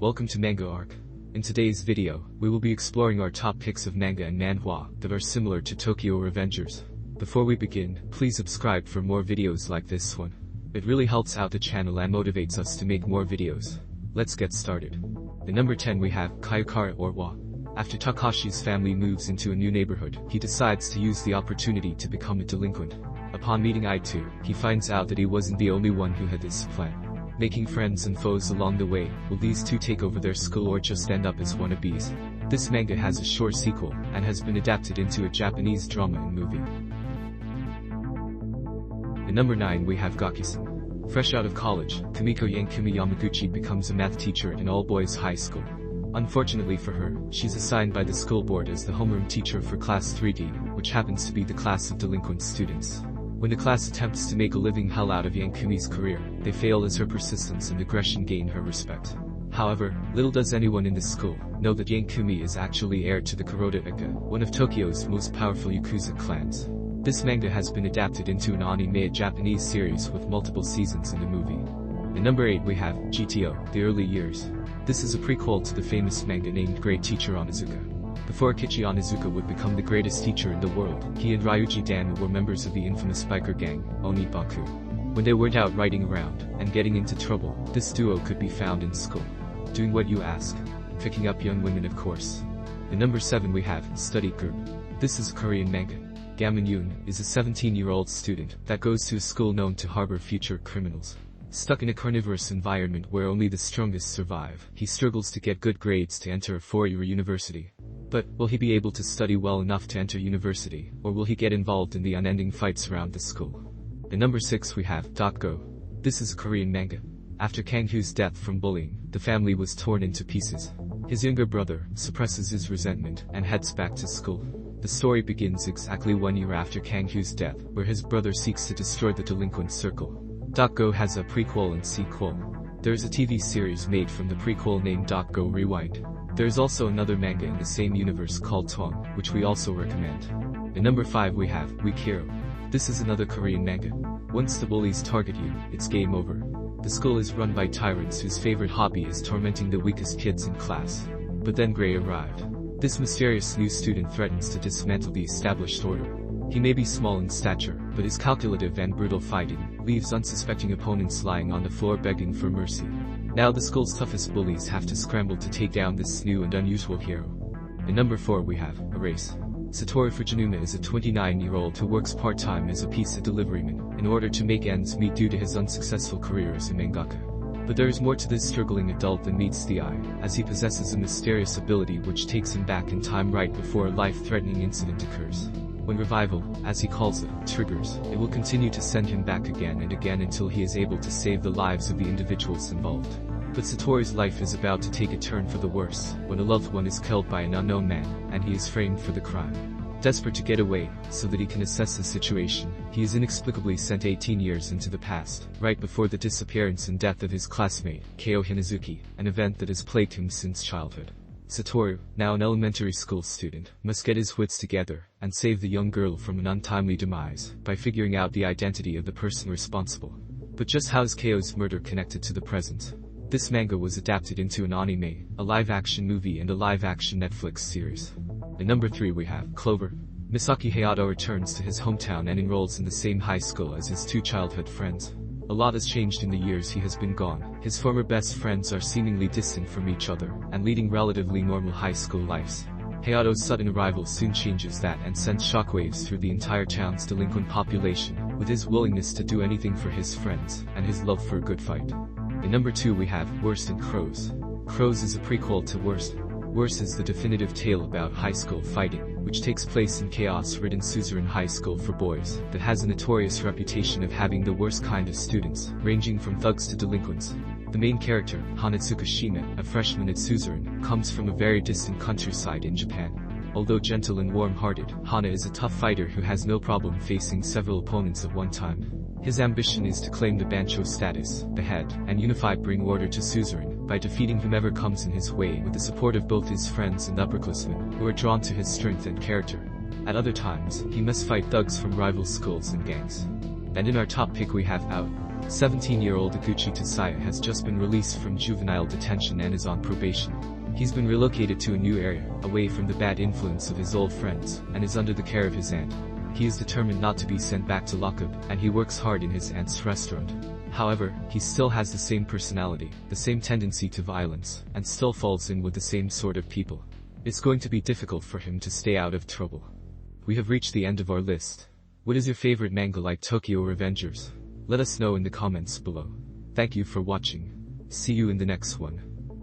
welcome to Manga Arc. In today's video, we will be exploring our top picks of manga and manhwa that are similar to Tokyo Revengers. Before we begin, please subscribe for more videos like this one. It really helps out the channel and motivates us to make more videos. Let's get started. At number 10 we have Kyou Kare or Wa. After Takashi's family moves into a new neighborhood, he decides to use the opportunity to become a delinquent. Upon meeting I2, he finds out that he wasn't the only one who had this plan. Making friends and foes along the way, will these two take over their school or just end up as wannabes? This manga has a short sequel, and has been adapted into a Japanese drama and movie. At number 9 we have Gokusen. Fresh out of college, Kumiko Yankumi Yamaguchi becomes a math teacher at an all-boys high school. Unfortunately for her, she's assigned by the school board as the homeroom teacher for class 3D, which happens to be the class of delinquent students. When the class attempts to make a living hell out of Yankumi's career, they fail as her persistence and aggression gain her respect. However, little does anyone in the school know that Yankumi is actually heir to the Kuroda Ika, one of Tokyo's most powerful Yakuza clans. This manga has been adapted into an anime, a Japanese series with multiple seasons and a movie. At number 8 we have GTO The Early Years. This is a prequel to the famous manga named Great Teacher Onizuka. Before Kichi Onizuka would become the greatest teacher in the world, he and Ryuji Danu were members of the infamous biker gang, Onibaku. When they weren't out riding around and getting into trouble, this duo could be found in school. Doing what you ask. Picking up young women, of course. At number 7 we have Study Group. This is a Korean manga. Gamin Yoon is a 17-year-old student that goes to a school known to harbor future criminals. Stuck in a carnivorous environment where only the strongest survive, he struggles to get good grades to enter a four-year university. But, will he be able to study well enough to enter university, or will he get involved in the unending fights around the school? At number 6 we have Dokgo. This is a Korean manga. After Kang-hoo's death from bullying, the family was torn into pieces. His younger brother suppresses his resentment and heads back to school. The story begins exactly 1 year after Kang-hoo's death, where his brother seeks to destroy the delinquent circle. Dokgo has a prequel and sequel. There is a TV series made from the prequel named Dokgo Rewind. There is also another manga in the same universe called Tong, which we also recommend. At number 5 we have Weak Hero. This is another Korean manga. Once the bullies target you, it's game over. The school is run by tyrants whose favorite hobby is tormenting the weakest kids in class. But then Gray arrived. This mysterious new student threatens to dismantle the established order. He may be small in stature, but his calculative and brutal fighting leaves unsuspecting opponents lying on the floor begging for mercy. Now the school's toughest bullies have to scramble to take down this new and unusual hero. At number 4 we have Erase. Satoru Fujinuma is a 29-year-old who works part-time as a pizza deliveryman in order to make ends meet due to his unsuccessful career as a mangaka. But there is more to this struggling adult than meets the eye, as he possesses a mysterious ability which takes him back in time right before a life-threatening incident occurs. When revival, as he calls it, triggers, it will continue to send him back again and again until he is able to save the lives of the individuals involved. But Satoru's life is about to take a turn for the worse, when a loved one is killed by an unknown man, and he is framed for the crime. Desperate to get away, so that he can assess the situation, he is inexplicably sent 18 years into the past, right before the disappearance and death of his classmate, Keiyo Hinazuki, an event that has plagued him since childhood. Satoru, now an elementary school student, must get his wits together and save the young girl from an untimely demise by figuring out the identity of the person responsible. But just how is Keiyo's murder connected to the present? This manga was adapted into an anime, a live-action movie and a live-action Netflix series. At number 3 we have Clover. Misaki Hayato returns to his hometown and enrolls in the same high school as his two childhood friends. A lot has changed in the years he has been gone. His former best friends are seemingly distant from each other and leading relatively normal high school lives. Hayato's sudden arrival soon changes that and sends shockwaves through the entire town's delinquent population, with his willingness to do anything for his friends and his love for a good fight. At number 2 we have Worst and Crows. Crows is a prequel to Worst. Worst is the definitive tale about high school fighting, which takes place in chaos-ridden suzerain high school for boys that has a notorious reputation of having the worst kind of students, ranging from thugs to delinquents. The main character, Hanatsuka Shima, a freshman at suzerain, comes from a very distant countryside in Japan. Although gentle and warm-hearted, Hana is a tough fighter who has no problem facing several opponents at one time. His ambition is to claim the Bancho status, the head, and unify bring order to suzerain, by defeating whomever comes in his way with the support of both his friends and upperclassmen, who are drawn to his strength and character. At other times, he must fight thugs from rival schools and gangs. And in our top pick we have Out. 17-year-old Iguchi Tasaya has just been released from juvenile detention and is on probation. He's been relocated to a new area, away from the bad influence of his old friends, and is under the care of his aunt. He is determined not to be sent back to lockup, and he works hard in his aunt's restaurant. However, he still has the same personality, the same tendency to violence, and still falls in with the same sort of people. It's going to be difficult for him to stay out of trouble. We have reached the end of our list. What is your favorite manga like Tokyo Revengers? Let us know in the comments below. Thank you for watching. See you in the next one.